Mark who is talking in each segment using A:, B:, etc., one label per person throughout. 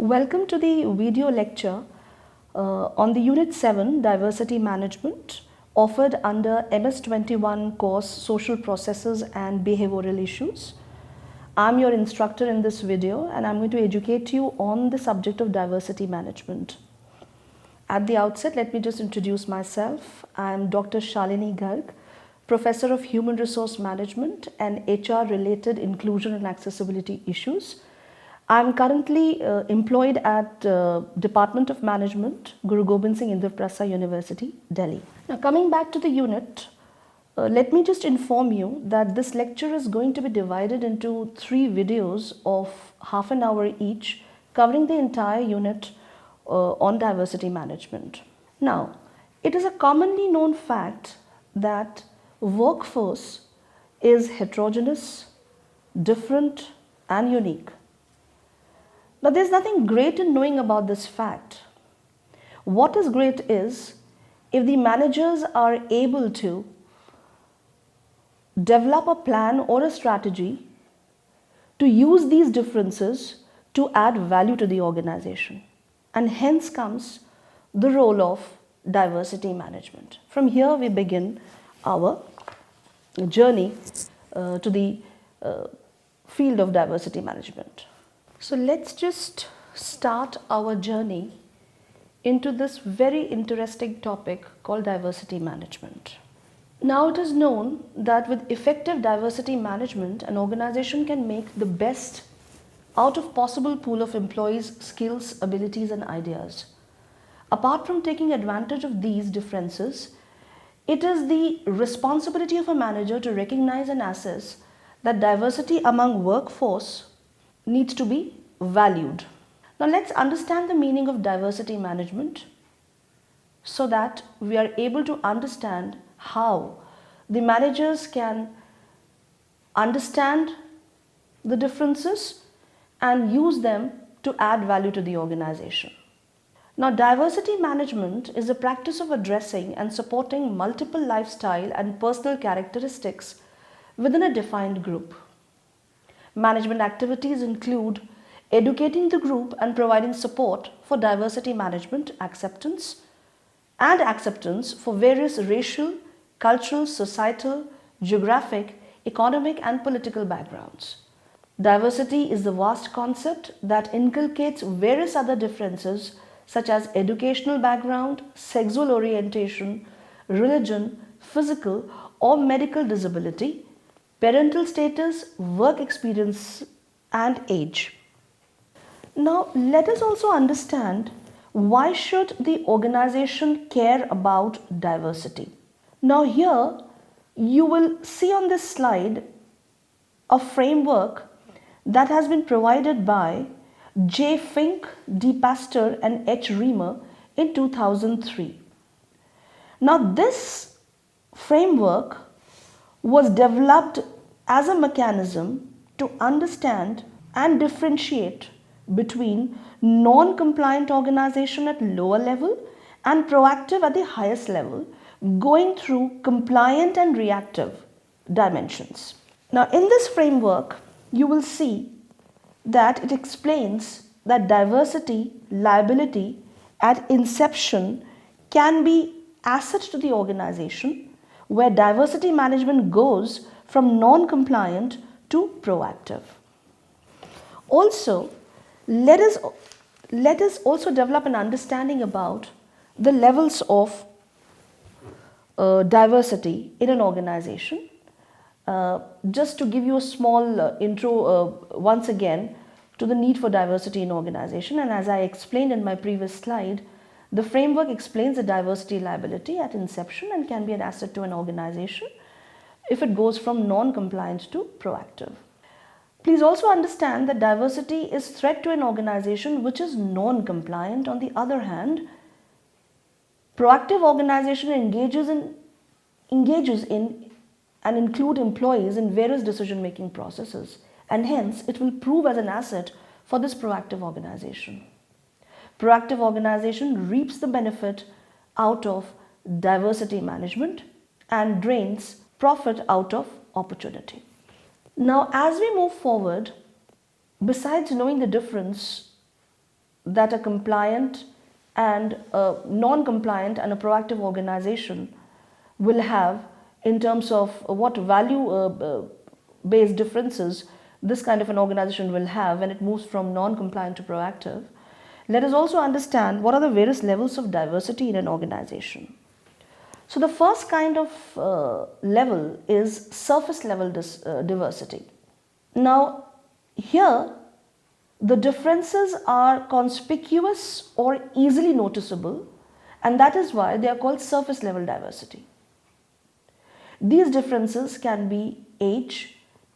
A: Welcome to the video lecture on the Unit 7 Diversity Management offered under MS21 course Social Processes and Behavioral Issues. I'm your instructor in this video and I'm going to educate you on the subject of diversity management. At the outset, let me just introduce myself. I'm Dr. Shalini Garg, Professor of Human Resource Management and HR related inclusion and accessibility issues. I'm currently employed at Department of Management, Guru Gobind Singh Indraprastha University, Delhi. Now coming back to the unit, let me just inform you that this lecture is going to be divided into 3 videos of half an hour each, covering the entire unit on diversity management. Now, it is a commonly known fact that workforce is heterogeneous, different and unique. Now, there's nothing great in knowing about this fact. What is great is if the managers are able to develop a plan or a strategy to use these differences to add value to the organization. And hence comes the role of diversity management. From here we begin our journey to the field of diversity management. So let's just start our journey into this very interesting topic called diversity management. Now it is known that with effective diversity management, an organization can make the best out of possible pool of employees' skills, abilities and ideas. Apart from taking advantage of these differences, it is the responsibility of a manager to recognize and assess that diversity among workforce needs to be valued. Now let's understand the meaning of diversity management so that we are able to understand how the managers can understand the differences and use them to add value to the organization. Now, diversity management is the practice of addressing and supporting multiple lifestyle and personal characteristics within a defined group. Management activities include educating the group and providing support for diversity management acceptance for various racial, cultural, societal, geographic, economic and political backgrounds. Diversity is the vast concept that inculcates various other differences such as educational background, sexual orientation, religion, physical or medical disability, parental status, work experience and age. Now let us also understand why should the organization care about diversity. Now here you will see on this slide a framework that has been provided by J. Fink, D. Pastor and H. Reamer in 2003. Now this framework was developed as a mechanism to understand and differentiate between non-compliant organization at lower level and proactive at the highest level, going through compliant and reactive dimensions. Now in this framework, you will see that it explains that diversity liability at inception can be asset to the organization, where diversity management goes from non-compliant to proactive. Also, let us also develop an understanding about the levels of diversity in an organization. Just to give you a small intro once again to the need for diversity in organization, and as I explained in my previous slide, the framework explains the diversity liability at inception and can be an asset to an organization if it goes from non-compliant to proactive. Please also understand that diversity is threat to an organization which is non-compliant. On the other hand, proactive organization engages in and include employees in various decision-making processes, and hence it will prove as an asset for this proactive organization. Proactive organization reaps the benefit out of diversity management and drains profit out of opportunity. Now, as we move forward, besides knowing the difference that a compliant and a non-compliant and a proactive organization will have in terms of what value based differences this kind of an organization will have when it moves from non-compliant to proactive, let us also understand what are the various levels of diversity in an organization. So the first kind of level is surface level diversity. Now here the differences are conspicuous or easily noticeable, and that is why they are called surface level diversity. These differences can be age,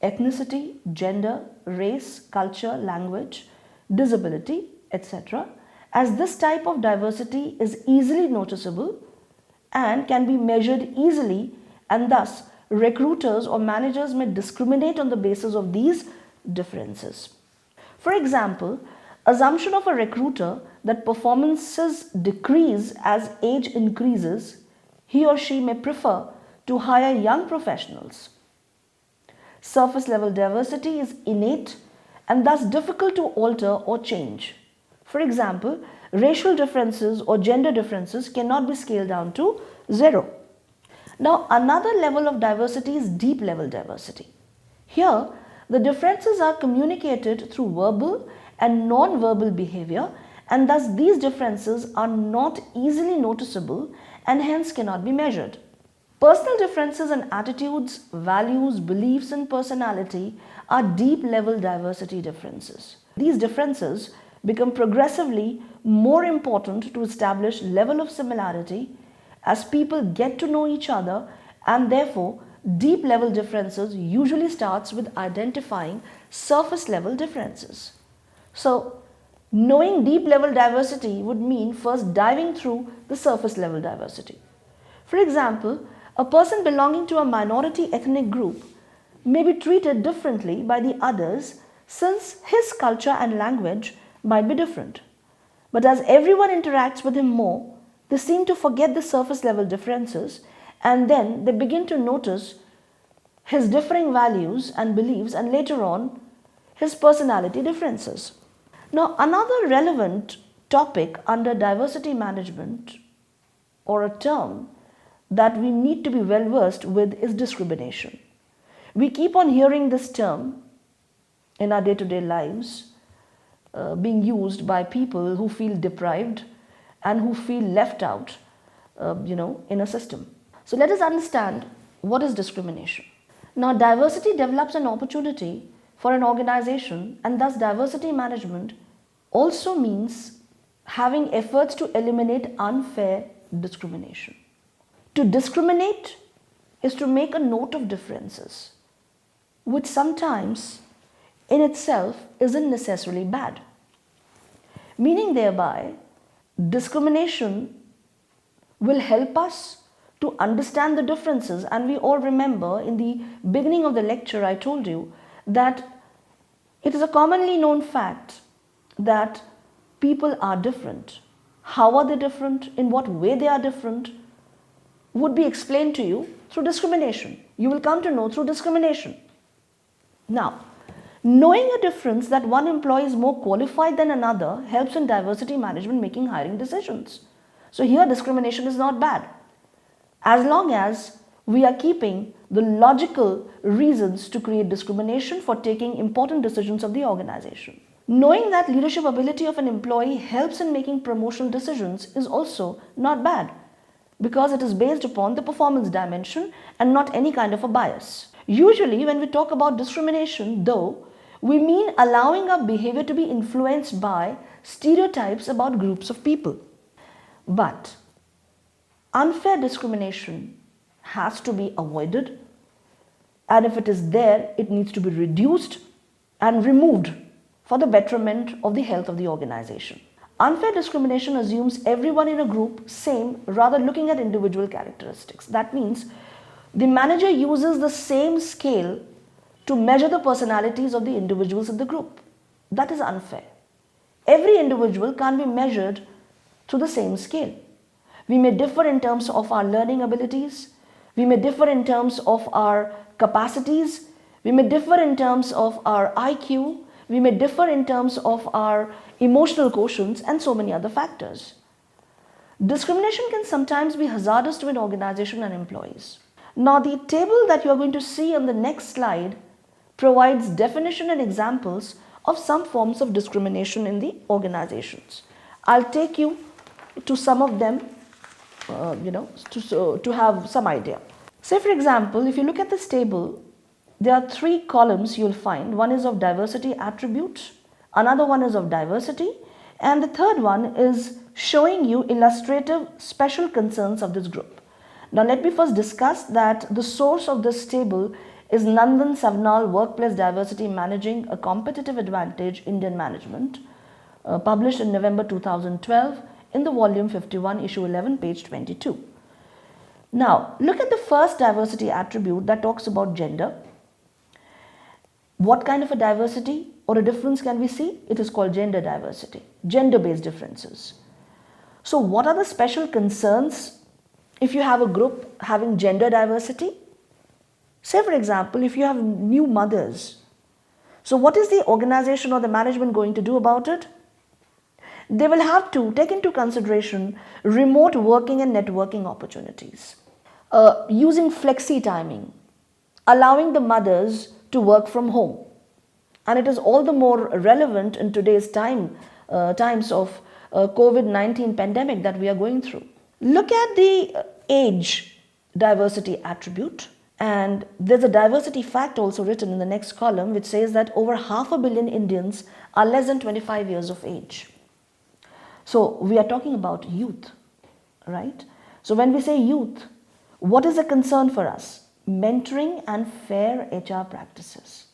A: ethnicity, gender, race, culture, language, disability, etc. As this type of diversity is easily noticeable and can be measured easily, and thus recruiters or managers may discriminate on the basis of these differences. For example, assumption of a recruiter that performances decrease as age increases, he or she may prefer to hire young professionals. Surface level diversity is innate and thus difficult to alter or change. For example, racial differences or gender differences cannot be scaled down to 0. Now, another level of diversity is deep level diversity. Here, the differences are communicated through verbal and non-verbal behavior, and thus these differences are not easily noticeable and hence cannot be measured. Personal differences in attitudes, values, beliefs and personality are deep level diversity differences. These differences become progressively more important to establish level of similarity as people get to know each other, and therefore deep level differences usually starts with identifying surface level differences. So knowing deep level diversity would mean first diving through the surface level diversity. For example, a person belonging to a minority ethnic group may be treated differently by the others since his culture and language might be different. But as everyone interacts with him more, they seem to forget the surface level differences, and then they begin to notice his differing values and beliefs, and later on his personality differences. Now, another relevant topic under diversity management, or a term that we need to be well versed with, is discrimination. We keep on hearing this term in our day-to-day lives being used by people who feel deprived and who feel left out in a system. So let us understand what is discrimination. Now, diversity develops an opportunity for an organization, and thus diversity management also means having efforts to eliminate unfair discrimination. To discriminate is to make a note of differences, which sometimes in itself isn't necessarily bad. Meaning thereby, discrimination will help us to understand the differences, and we all remember in the beginning of the lecture I told you that it is a commonly known fact that people are different. How are they different? In what way they are different? Would be explained to you through discrimination. You will come to know through discrimination. Now, knowing a difference that one employee is more qualified than another helps in diversity management making hiring decisions. So here discrimination is not bad, as long as we are keeping the logical reasons to create discrimination for taking important decisions of the organization. Knowing that leadership ability of an employee helps in making promotional decisions is also not bad, because it is based upon the performance dimension and not any kind of a bias. Usually when we talk about discrimination, though, we mean allowing our behavior to be influenced by stereotypes about groups of people. But unfair discrimination has to be avoided, and if it is there, it needs to be reduced and removed for the betterment of the health of the organization. Unfair discrimination assumes everyone in a group same rather looking at individual characteristics. That means the manager uses the same scale to measure the personalities of the individuals in the group. That is unfair. Every individual can't be measured through the same scale. We may differ in terms of our learning abilities, we may differ in terms of our capacities, we may differ in terms of our IQ, We may differ in terms of our emotional quotients and so many other factors. Discrimination can sometimes be hazardous to an organization and employees. Now, the table that you are going to see on the next slide provides definition and examples of some forms of discrimination in the organizations. I'll take you to some of them, to have some idea. Say, for example, if you look at this table, there are 3 columns you'll find. One is of diversity attributes, another one is of diversity, and the third one is showing you illustrative special concerns of this group. Now, let me first discuss that the source of this table is Nandan Savnal, Workplace Diversity Managing a Competitive Advantage, Indian Management, published in November 2012 in the volume 51, issue 11, page 22. Now, look at the first diversity attribute that talks about gender. What kind of a diversity or a difference can we see? It is called gender diversity, gender-based differences. So, what are the special concerns if you have a group having gender diversity? Say, for example, if you have new mothers, so what is the organization or the management going to do about it? They will have to take into consideration remote working and networking opportunities, using flexi timing, allowing the mothers to work from home. And it is all the more relevant in today's times of COVID-19 pandemic that we are going through. Look at the age diversity attribute. And there's a diversity fact also written in the next column, which says that over 500 million Indians are less than 25 years of age. So we are talking about youth, right? So when we say youth, what is a concern for us? Mentoring and fair HR practices.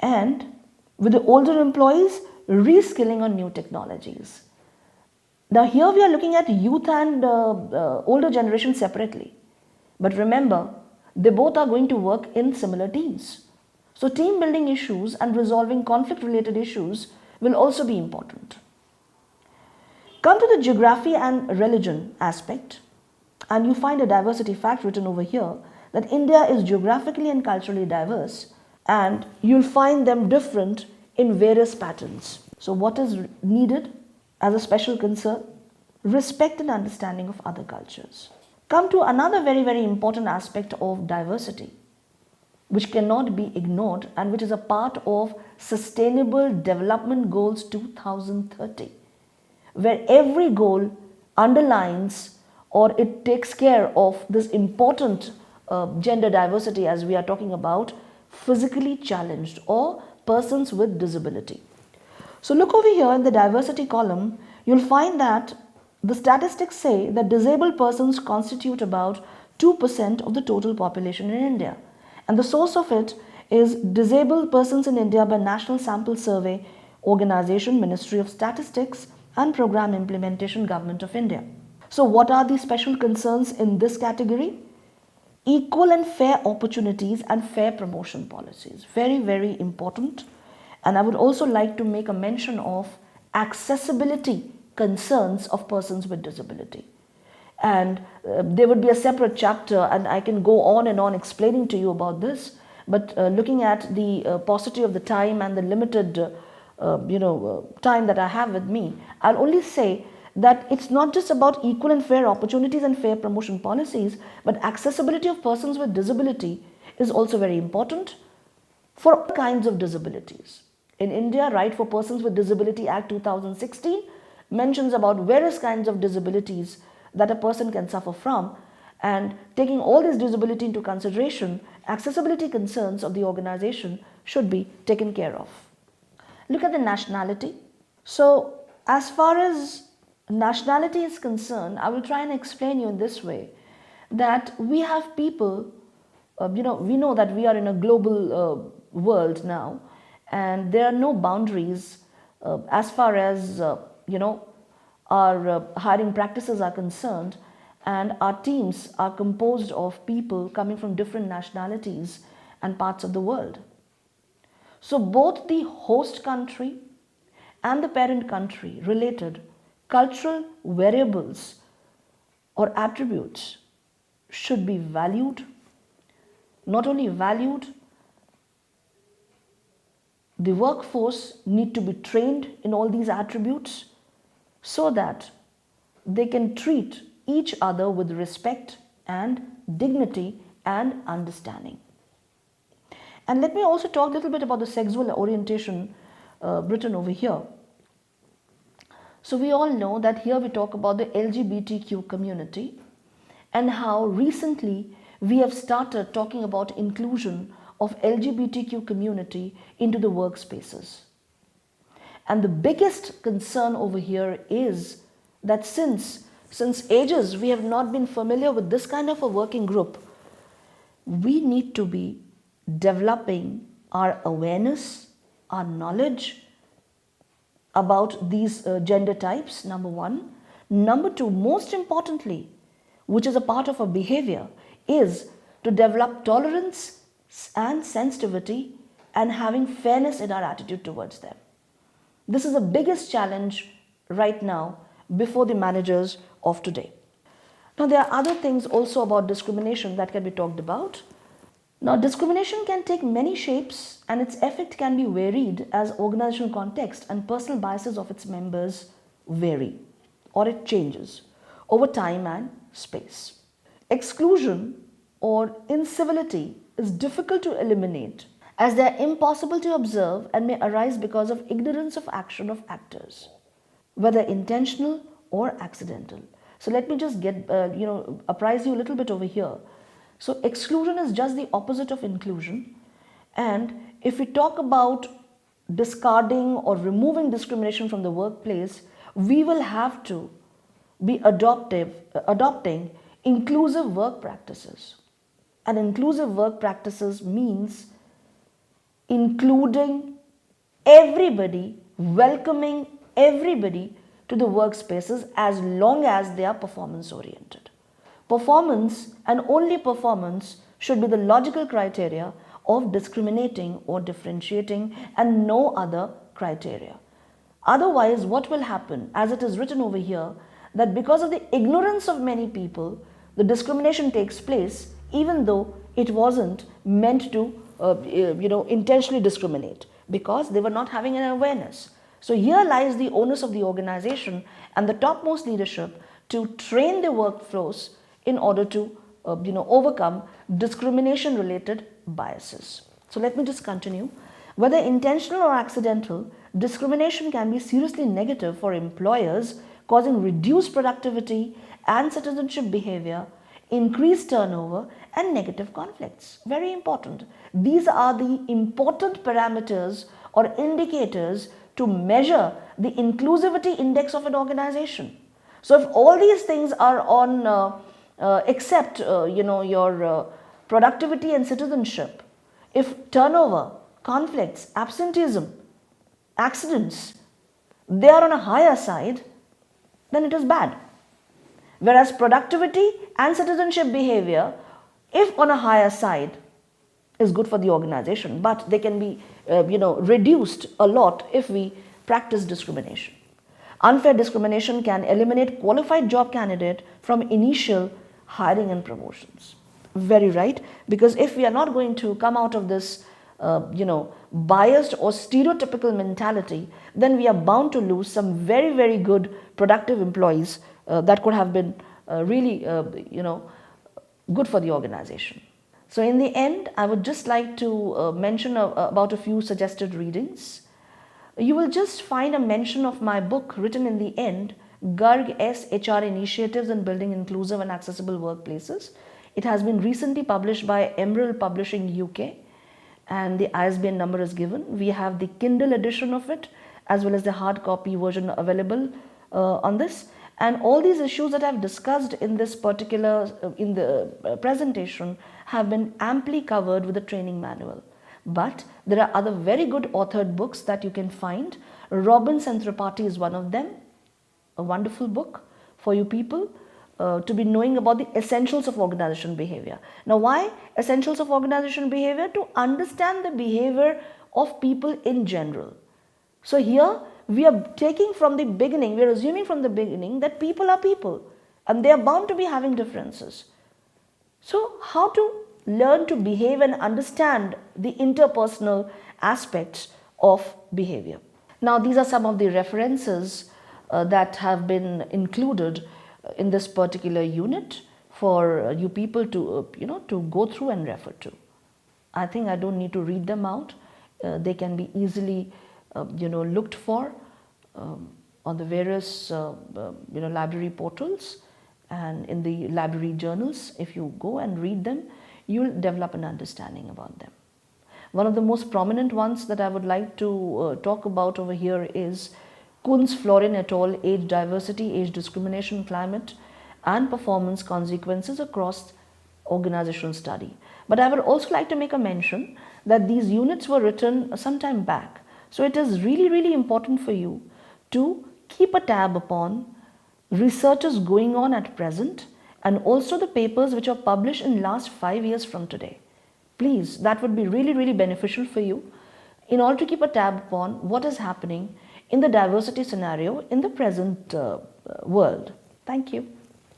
A: And with the older employees, reskilling on new technologies. Now here we are looking at youth and older generation separately. But remember, they both are going to work in similar teams. So team building issues and resolving conflict related issues will also be important. Come to the geography and religion aspect, and you find a diversity fact written over here that India is geographically and culturally diverse, and you'll find them different in various patterns. So what is needed as a special concern? Respect and understanding of other cultures. Come to another very, very important aspect of diversity, which cannot be ignored and which is a part of Sustainable Development Goals 2030, where every goal underlines or it takes care of this important gender diversity, as we are talking about physically challenged or persons with disability. So look over here in the diversity column, you'll find that the statistics say that disabled persons constitute about 2% of the total population in India. And the source of it is Disabled Persons in India by National Sample Survey Organization, Ministry of Statistics and Program Implementation, Government of India. So what are the special concerns in this category? Equal and fair opportunities and fair promotion policies. Very, very important. And I would also like to make a mention of accessibility concerns of persons with disability. And there would be a separate chapter, and I can go on and on explaining to you about this. But looking at the paucity of the time and the limited time that I have with me, I'll only say that it's not just about equal and fair opportunities and fair promotion policies, but accessibility of persons with disability is also very important for all kinds of disabilities. In India, Right for Persons with Disability Act 2016 mentions about various kinds of disabilities that a person can suffer from, and taking all this disability into consideration, accessibility concerns of the organization should be taken care of. Look at the nationality. So as far as nationality is concerned, I will try and explain you in this way, that we have people, we know that we are in a global world now, and there are no boundaries as far as our hiring practices are concerned, and our teams are composed of people coming from different nationalities and parts of the world. So both the host country and the parent country related cultural variables or attributes should be valued, not only valued, The workforce need to be trained in all these attributes so that they can treat each other with respect and dignity and understanding. And let me also talk a little bit about the sexual orientation written over here. So we all know that here we talk about the LGBTQ community and how recently we have started talking about inclusion of LGBTQ community into the workspaces. And the biggest concern over here is that since ages we have not been familiar with this kind of a working group, we need to be developing our awareness, our knowledge about these gender types, number one. Number two, most importantly, which is a part of our behavior, is to develop tolerance and sensitivity and having fairness in our attitude towards them. This is the biggest challenge right now before the managers of today. Now, there are other things also about discrimination that can be talked about. Now, discrimination can take many shapes and its effect can be varied as organizational context and personal biases of its members vary or it changes over time and space. Exclusion or incivility is difficult to eliminate as they are impossible to observe and may arise because of ignorance of action of actors, whether intentional or accidental. So let me just apprise you a little bit over here. So exclusion is just the opposite of inclusion. And if we talk about discarding or removing discrimination from the workplace, we will have to be adopting inclusive work practices. And inclusive work practices means including everybody, welcoming everybody to the workspaces as long as they are performance oriented. Performance and only performance should be the logical criteria of discriminating or differentiating and no other criteria. Otherwise, what will happen, as it is written over here, that because of the ignorance of many people, the discrimination takes place even though it wasn't meant to intentionally discriminate because they were not having an awareness. So here lies the onus of the organization and the topmost leadership to train the workforce in order to overcome discrimination related biases. So let me just continue. Whether intentional or accidental, discrimination can be seriously negative for employers, causing reduced productivity and citizenship behavior, increased turnover and negative conflicts. Very important. These are the important parameters or indicators to measure the inclusivity index of an organization. So if all these things are on except your productivity and citizenship, if turnover, conflicts, absenteeism, accidents, they are on a higher side, then it is bad. Whereas productivity and citizenship behavior, if on a higher side, is good for the organization, but they can be reduced a lot if we practice discrimination. Unfair discrimination can eliminate qualified job candidate from initial hiring and promotions. Very right, because if we are not going to come out of this biased or stereotypical mentality, then we are bound to lose some very, very good productive employees that could have been really good for the organization. So in the end, I would just like to mention about a few suggested readings. You will just find a mention of my book written in the end, Garg S. HR Initiatives in Building Inclusive and Accessible Workplaces. It has been recently published by Emerald Publishing UK and the ISBN number is given. We have the Kindle edition of it as well as the hard copy version available on this. And all these issues that I've discussed in this particular, in the presentation have been amply covered with the training manual. But there are other very good authored books that you can find. Robbins and Tripathi is one of them. A wonderful book for you people to be knowing about the essentials of organization behavior. Now, why essentials of organization behavior? To understand the behavior of people in general. So here we are taking from the beginning, we are assuming from the beginning that people are people and they are bound to be having differences. So how to learn to behave and understand the interpersonal aspects of behavior. Now, these are some of the references that have been included in this particular unit for you people to to go through and refer to. I think I don't need to read them out. They can be easily looked for on the various library portals and in the library journals. If you go and read them, you'll develop an understanding about them. One of the most prominent ones that I would like to talk about over here is Kunz, Florin et al. Age Diversity, Age Discrimination, Climate and Performance Consequences Across Organizational Study. But I would also like to make a mention that these units were written some time back. So it is really, really important for you to keep a tab upon researches going on at present and also the papers which are published in last 5 years from today. Please, that would be really, really beneficial for you in order to keep a tab upon what is happening in the diversity scenario in the present world. Thank you.